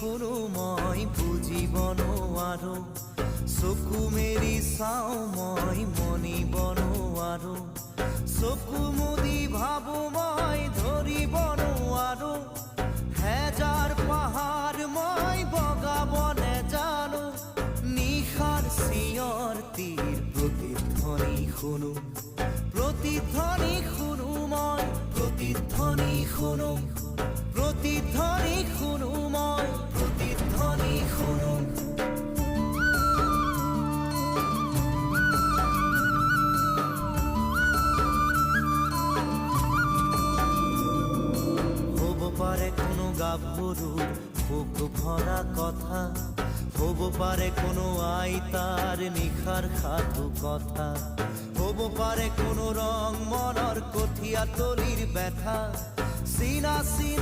শুনো মই বুজিব নোৱাৰো চকু মেলি চাওঁ মই মনিব নোৱাৰো চকু মুদি ভাবো মই ধৰিব নোৱাৰো হেজাৰ পাহাৰ মই বগাব নেজানো নিশাৰ চিঞৰ তীৰ প্ৰতিধ্বনি শুনো মই প্ৰতিধ্বনি শুনো মই প্ৰতিধ্বনি শুনো হ'ব পাৰে কোনো গাভৰুৰ শোক ভৰা কথা হ'ব পাৰে কোনো আইতাৰ নিশাৰ সাধু কথা হ'ব পাৰে কোনো ৰং মনৰ কঠীয়া তলিৰ ব্যথা চিনা